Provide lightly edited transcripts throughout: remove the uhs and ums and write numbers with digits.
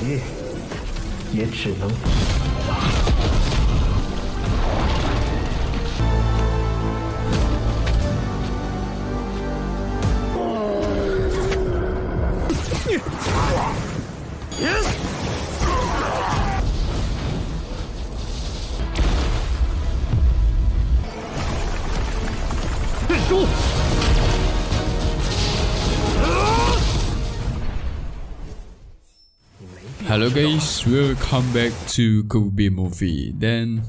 劫，也只能。 Halo guys, welcome back to Kobe Movie. Dan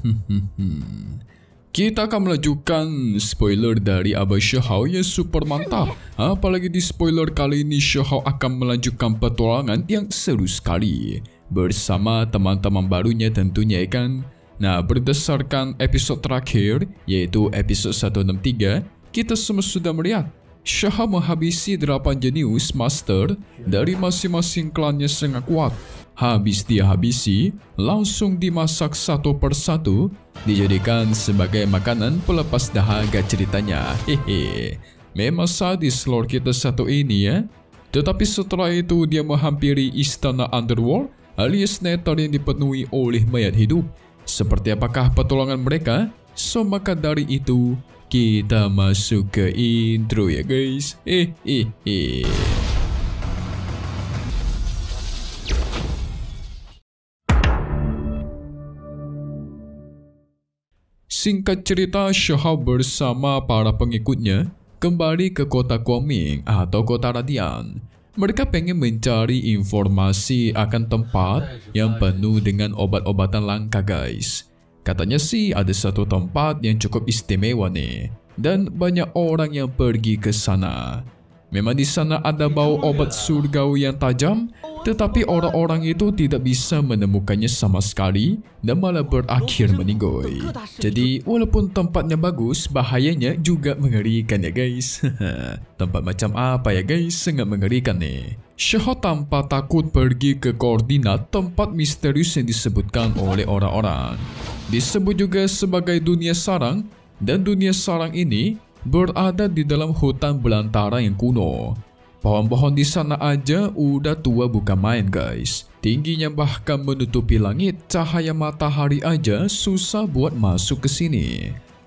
kita akan melanjutkan spoiler dari Abah Shahou yang super mantap. Apalagi di spoiler kali ini Shahou akan melanjutkan petualangan yang seru sekali bersama teman-teman barunya tentunya kan. Nah, berdasarkan episode terakhir yaitu episode 163, kita semua sudah melihat Shahou menghabisi 8 jenius master dari masing-masing klannya sangat kuat. Habis dia habisi, langsung dimasak satu persatu, dijadikan sebagai makanan pelepas dahaga ceritanya. Hehe, memang sadis lore kita satu ini ya. Tetapi setelah itu dia menghampiri istana Underworld alias Nether yang dipenuhi oleh mayat hidup. Seperti apakah petualangan mereka? So maka dari itu kita masuk ke intro ya guys. Singkat cerita, Shahou bersama para pengikutnya kembali ke kota Guangming atau kota Radian. Mereka pengen mencari informasi akan tempat yang penuh dengan obat-obatan langka guys. Katanya sih ada satu tempat yang cukup istimewa nih, dan banyak orang yang pergi ke sana. Memang di sana ada bau obat surgawi yang tajam, tetapi orang-orang itu tidak bisa menemukannya sama sekali dan malah berakhir meninggal. Jadi walaupun tempatnya bagus, bahayanya juga mengerikan ya guys. Tempat macam apa ya guys? Sangat mengerikan nih. Shahou tanpa takut pergi ke koordinat tempat misterius yang disebutkan oleh orang-orang. Disebut juga sebagai dunia sarang, dan dunia sarang ini berada di dalam hutan belantara yang kuno. Pohon-pohon di sana aja udah tua bukan main guys. Tingginya bahkan menutupi langit, cahaya matahari aja susah buat masuk ke sini.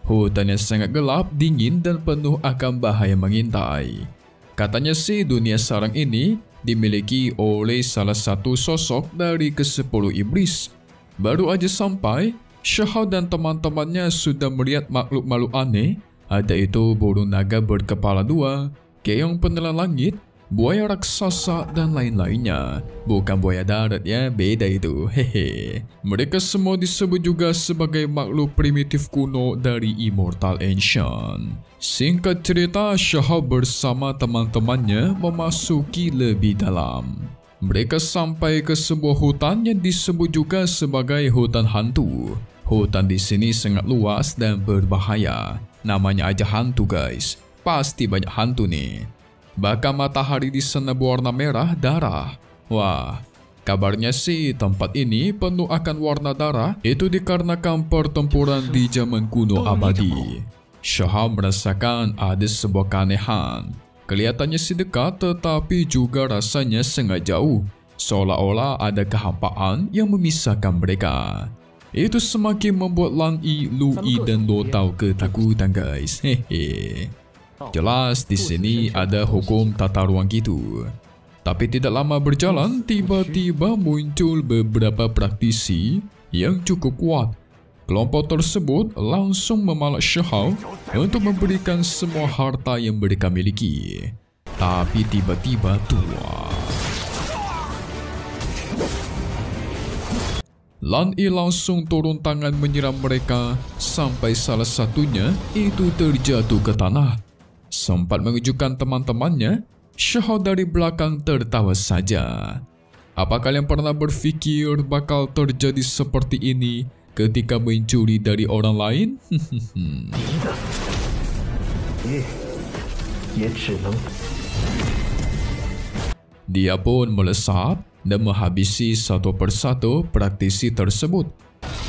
Hutannya sangat gelap, dingin dan penuh akan bahaya mengintai. Katanya sih dunia sarang ini dimiliki oleh salah satu sosok dari ke-10 iblis. Baru aja sampai, Shahou dan teman-temannya sudah melihat makhluk-makhluk aneh. Ada itu burung naga berkepala dua, keong penelan langit, buaya raksasa dan lain-lainnya. Bukan buaya darat ya, beda itu. Hehe. Mereka semua disebut juga sebagai makhluk primitif kuno dari Immortal Ancient. Singkat cerita, Shahou bersama teman-temannya memasuki lebih dalam. Mereka sampai ke sebuah hutan yang disebut juga sebagai hutan hantu. Hutan di sini sangat luas dan berbahaya. Namanya aja hantu guys, pasti banyak hantu nih. Bahkan matahari di sana berwarna merah darah. Wah, kabarnya sih tempat ini penuh akan warna darah. Itu dikarenakan pertempuran di zaman kuno abadi. Shahou merasakan ada sebuah keanehan. Kelihatannya sih dekat tetapi juga rasanya sangat jauh. Seolah-olah ada kehampaan yang memisahkan mereka. Itu semakin membuat Lan Yi, Lu Yi dan Lo Tao ketakutan guys. Hehe. Jelas di sini ada hukum tata ruang gitu. Tapi tidak lama berjalan, tiba-tiba muncul beberapa praktisi yang cukup kuat. Kelompok tersebut langsung memalak Shahou untuk memberikan semua harta yang mereka miliki. Tapi tiba-tiba tua. Lan Yi langsung turun tangan menyerang mereka sampai salah satunya itu terjatuh ke tanah. Sempat mengejutkan teman-temannya, Shahou dari belakang tertawa saja. Apa kalian pernah berpikir bakal terjadi seperti ini ketika mencuri dari orang lain? Dia pun melesat dan menghabisi satu persatu praktisi tersebut.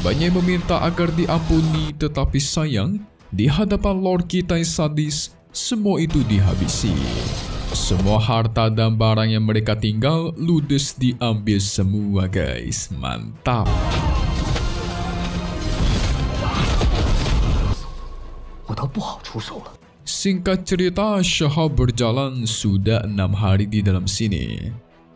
Banyak yang meminta agar diampuni, tetapi sayang, di hadapan Lord kita yang sadis, semua itu dihabisi. Semua harta dan barang yang mereka tinggal ludes diambil semua guys. Mantap. Singkat cerita, Shahao berjalan sudah 6 hari di dalam sini.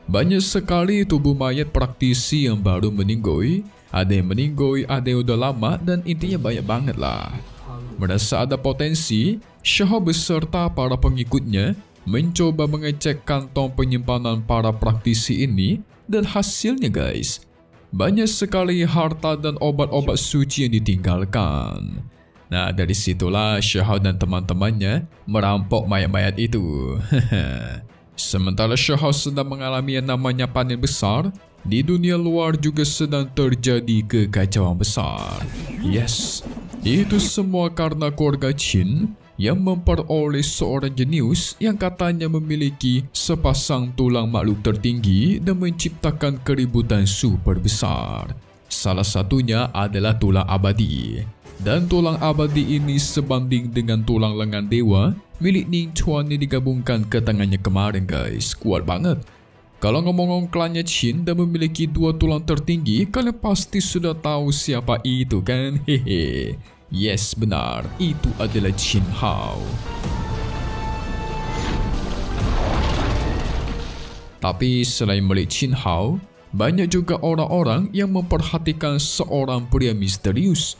Banyak sekali tubuh mayat praktisi yang baru meninggoy. Ada yang meninggoy, ada yang udah lama, dan intinya banyak banget lah. Merasa ada potensi, Shahao beserta para pengikutnya mencoba mengecek kantong penyimpanan para praktisi ini, dan hasilnya guys, banyak sekali harta dan obat-obat suci yang ditinggalkan. Nah, dari situlah Shahao dan teman-temannya merampok mayat-mayat itu. Sementara Shahao sedang mengalami yang namanya panen besar, di dunia luar juga sedang terjadi kekacauan besar. Yes, itu semua karena keluarga Qin yang memperoleh seorang jenius yang katanya memiliki sepasang tulang makhluk tertinggi dan menciptakan keributan super besar. Salah satunya adalah tulang abadi. Dan tulang abadi ini sebanding dengan tulang lengan dewa milik Ning Chuan yang digabungkan ke tangannya kemarin guys. Kuat banget. Kalau ngomong klannya Qin dan memiliki 2 tulang tertinggi, kalian pasti sudah tahu siapa itu kan? Hehe. Yes, benar. Itu adalah Qin Hao. Tapi selain milik Qin Hao, banyak juga orang-orang yang memperhatikan seorang pria misterius.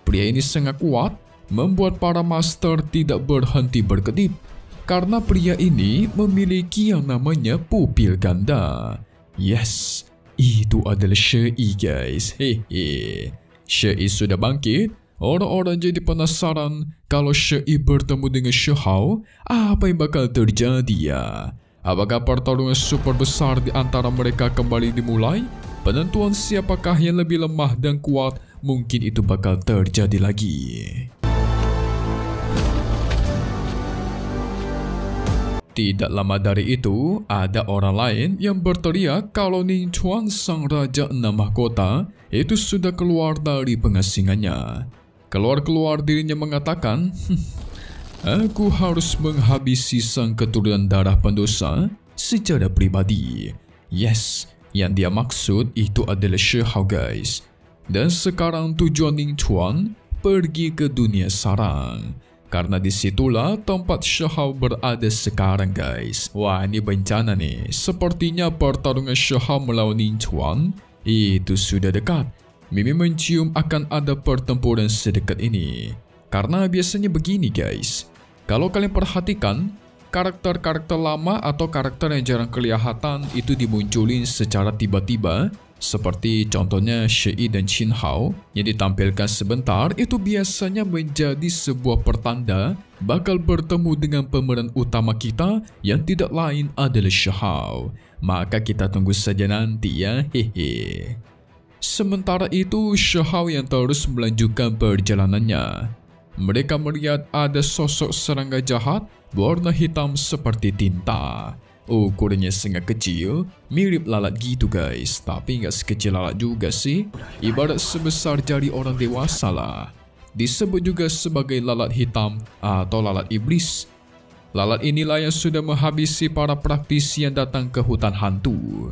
Pria ini sangat kuat, membuat para master tidak berhenti berkedip. Karena pria ini memiliki yang namanya pupil ganda. Yes, itu adalah Shi guys. Hehe. Shi sudah bangkit. Orang-orang jadi penasaran kalau Shi bertemu dengan Shahao, apa yang bakal terjadi ya? Apakah pertarungan super besar di antara mereka kembali dimulai? Penentuan siapakah yang lebih lemah dan kuat, mungkin itu bakal terjadi lagi. Tidak lama dari itu, ada orang lain yang berteriak kalau Ning Chuan sang Raja 6 Mahkota itu sudah keluar dari pengasingannya. Keluar dirinya mengatakan, aku harus menghabisi sang keturunan darah pendosa secara pribadi. Yes, yang dia maksud itu adalah Shahao guys. Dan sekarang tujuan Ning Chuan pergi ke dunia sarang. Karena disitulah tempat Shahao berada sekarang guys. Wah, ini bencana nih. Sepertinya pertarungan Shahao melawan Ning Chuan itu sudah dekat. Mimi mencium akan ada pertempuran sedekat ini. Karena biasanya begini guys. Kalau kalian perhatikan, karakter-karakter lama atau karakter yang jarang kelihatan itu dimunculin secara tiba-tiba. Seperti contohnya Shi dan Qin Hao yang ditampilkan sebentar itu biasanya menjadi sebuah pertanda bakal bertemu dengan pemeran utama kita yang tidak lain adalah Shahao. Maka kita tunggu saja nanti ya, hehe. Sementara itu Shahao yang terus melanjutkan perjalanannya. Mereka melihat ada sosok serangga jahat berwarna hitam seperti tinta. Ukurannya sangat kecil, mirip lalat gitu guys, tapi nggak sekecil lalat juga sih. Ibarat sebesar jari orang dewasa lah. Disebut juga sebagai lalat hitam atau lalat iblis. Lalat inilah yang sudah menghabisi para praktisi yang datang ke hutan hantu.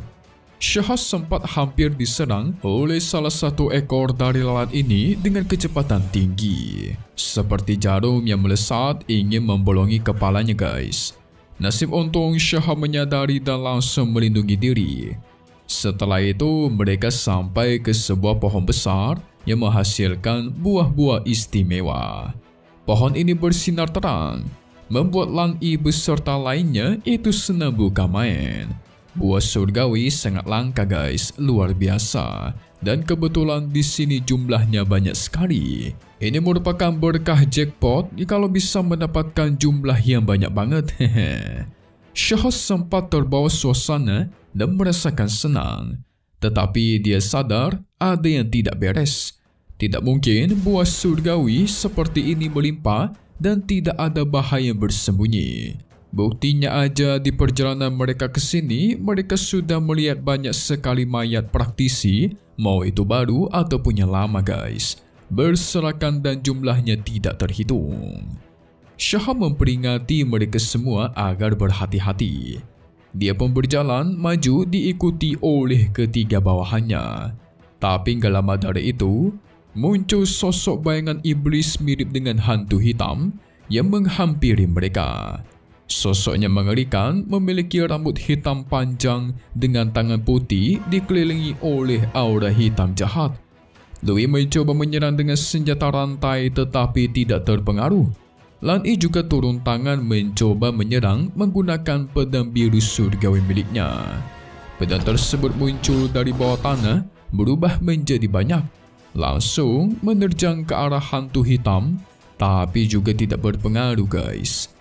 Shahao sempat hampir diserang oleh salah satu ekor dari lalat ini dengan kecepatan tinggi. Seperti jarum yang melesat ingin membolongi kepalanya guys. Nasib untung Shahao menyadari dan langsung melindungi diri. Setelah itu mereka sampai ke sebuah pohon besar yang menghasilkan buah-buah istimewa. Pohon ini bersinar terang, membuat Lan Yi beserta lainnya itu senang bukan main. Buah surgawi sangat langka guys, luar biasa. Dan kebetulan di sini jumlahnya banyak sekali. Ini merupakan berkah jackpot kalau bisa mendapatkan jumlah yang banyak banget. Shahao sempat terbawa suasana dan merasakan senang. Tetapi dia sadar ada yang tidak beres. Tidak mungkin buah surgawi seperti ini melimpah dan tidak ada bahaya bersembunyi. Buktinya aja di perjalanan mereka ke sini, mereka sudah melihat banyak sekali mayat praktisi, mau itu baru ataupun yang lama guys. Berserakan dan jumlahnya tidak terhitung. Shahab memperingati mereka semua agar berhati-hati. Dia pun berjalan maju diikuti oleh ketiga bawahannya. Tapi gak lama dari itu, muncul sosok bayangan iblis mirip dengan hantu hitam yang menghampiri mereka. Sosoknya mengerikan, memiliki rambut hitam panjang dengan tangan putih dikelilingi oleh aura hitam jahat. Louis mencoba menyerang dengan senjata rantai tetapi tidak terpengaruh. Lan Yi juga turun tangan mencoba menyerang menggunakan pedang biru surgawi miliknya. Pedang tersebut muncul dari bawah tanah, berubah menjadi banyak. Langsung menerjang ke arah hantu hitam, tapi juga tidak berpengaruh guys.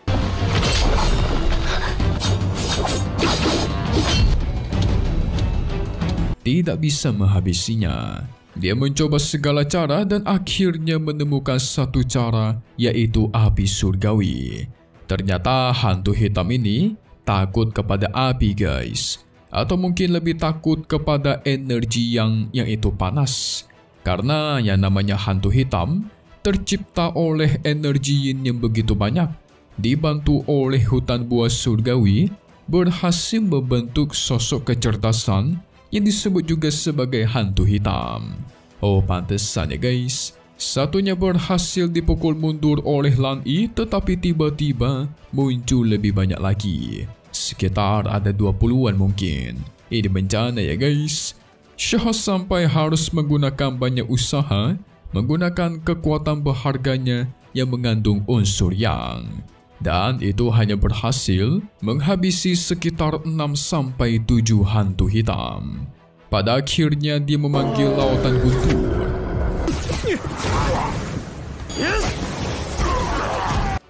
Tidak bisa menghabisinya. Dia mencoba segala cara dan akhirnya menemukan satu cara, yaitu api surgawi. Ternyata hantu hitam ini takut kepada api guys. Atau mungkin lebih takut kepada energi yang itu panas. Karena yang namanya hantu hitam tercipta oleh energi yin yang begitu banyak. Dibantu oleh hutan buah surgawi, berhasil membentuk sosok kecerdasan yang disebut juga sebagai hantu hitam. Oh, pantesan ya guys. Satunya berhasil dipukul mundur oleh Lan Yi, tetapi tiba-tiba muncul lebih banyak lagi. Sekitar ada 20-an mungkin. Ini bencana ya guys. Shahab sampai harus menggunakan banyak usaha, menggunakan kekuatan berharganya yang mengandung unsur yang. Dan itu hanya berhasil menghabisi sekitar 6-7 hantu hitam. Pada akhirnya dia memanggil lautan guntur.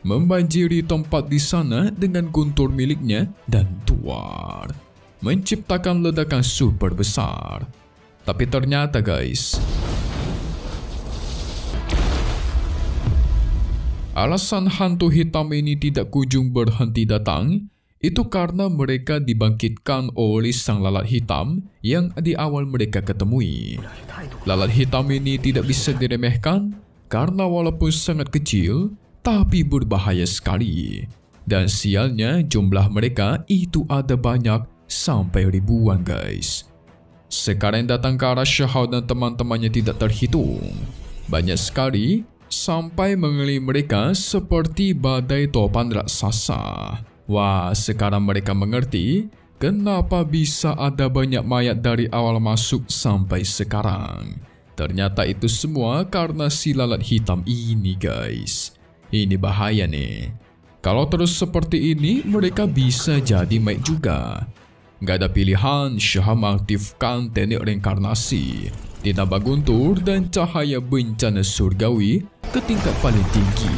Membanjiri tempat di sana dengan guntur miliknya dan tuar. Menciptakan ledakan super besar. Tapi ternyata guys, alasan hantu hitam ini tidak kunjung berhenti datang, itu karena mereka dibangkitkan oleh sang lalat hitam yang di awal mereka ketemui. Lalat hitam ini tidak bisa diremehkan karena walaupun sangat kecil, tapi berbahaya sekali. Dan sialnya jumlah mereka itu ada banyak sampai ribuan guys. Sekarang datang ke arah Shahab dan teman-temannya tidak terhitung. Banyak sekali, sampai mengelilingi mereka seperti badai topan raksasa. Wah, sekarang mereka mengerti kenapa bisa ada banyak mayat dari awal masuk sampai sekarang. Ternyata itu semua karena si lalat hitam ini guys. Ini bahaya nih. Kalau terus seperti ini, mereka bisa jadi mati juga. Gak ada pilihan, Shahab mengaktifkan teknik reinkarnasi, ditambah guntur dan cahaya bencana surgawi ke tingkat paling tinggi.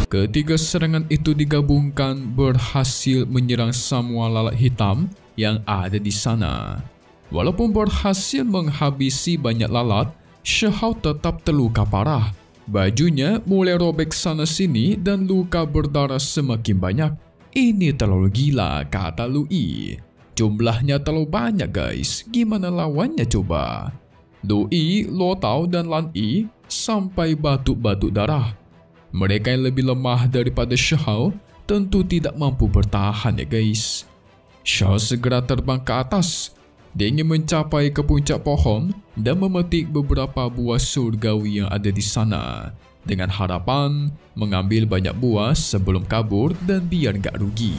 Ketiga serangan itu digabungkan berhasil menyerang semua lalat hitam yang ada di sana. Walaupun berhasil menghabisi banyak lalat, Shahab tetap terluka parah. Bajunya mulai robek sana-sini dan luka berdarah semakin banyak. Ini terlalu gila, kata Louis. Jumlahnya terlalu banyak guys, gimana lawannya coba? Louis, Lo Tao dan Lan Yi sampai batuk-batuk darah. Mereka yang lebih lemah daripada Shahab tentu tidak mampu bertahan ya guys. Shahab segera terbang ke atas. Dia ingin mencapai ke puncak pohon dan memetik beberapa buah surgawi yang ada di sana, dengan harapan mengambil banyak buah sebelum kabur dan biar gak rugi.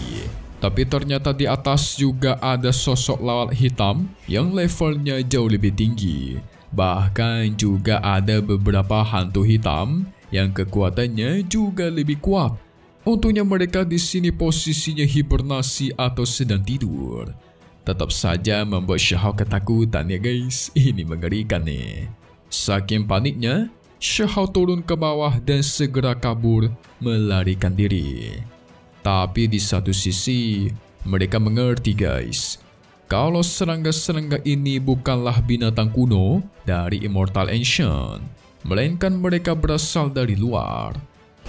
Tapi ternyata di atas juga ada sosok lalat hitam yang levelnya jauh lebih tinggi. Bahkan juga ada beberapa hantu hitam yang kekuatannya juga lebih kuat. Untungnya mereka di sini posisinya hibernasi atau sedang tidur. Tetap saja membuat Shahab ketakutan ya guys. Ini mengerikan nih. Saking paniknya, Shahab turun ke bawah dan segera kabur melarikan diri. Tapi di satu sisi, mereka mengerti guys. Kalau serangga-serangga ini bukanlah binatang kuno dari Immortal Ancient, melainkan mereka berasal dari luar.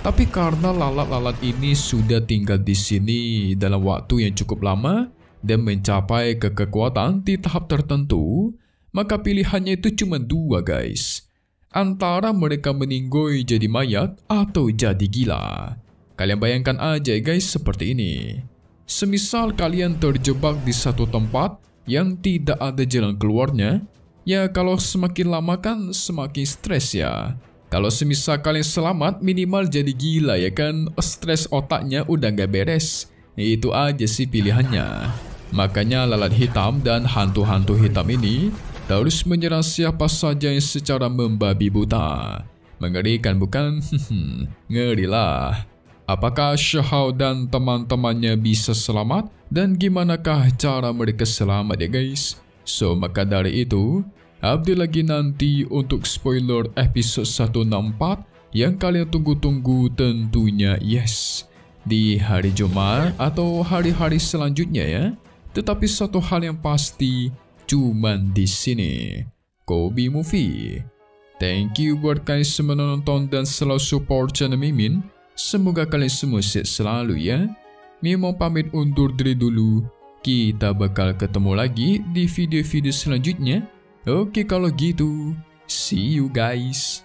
Tapi karena lalat-lalat ini sudah tinggal di sini dalam waktu yang cukup lama dan mencapai kekuatan di tahap tertentu, maka pilihannya itu cuma dua guys. antara mereka meninggoy jadi mayat atau jadi gila. Kalian bayangkan aja guys seperti ini. Semisal kalian terjebak di satu tempat yang tidak ada jalan keluarnya, ya kalau semakin lama kan semakin stres ya. Kalau semisal kalian selamat minimal jadi gila ya kan, stres otaknya udah gak beres. Itu aja sih pilihannya. Makanya lalat hitam dan hantu-hantu hitam ini terus menyerang siapa saja yang secara membabi buta. Mengerikan bukan? Ngerilah. Apakah Shihao dan teman-temannya bisa selamat? Dan gimanakah cara mereka selamat ya guys? So maka dari itu, update lagi nanti untuk spoiler episode 164 yang kalian tunggu-tunggu tentunya yes. Di hari Jumat atau hari-hari selanjutnya ya. Tetapi satu hal yang pasti, cuman di sini, Kobi Movie. Thank you buat kalian semua nonton dan selalu support channel Mimin. Semoga kalian semua sehat selalu ya. Mimin mau pamit undur diri dulu. Kita bakal ketemu lagi di video-video selanjutnya. Oke kalau gitu, see you guys.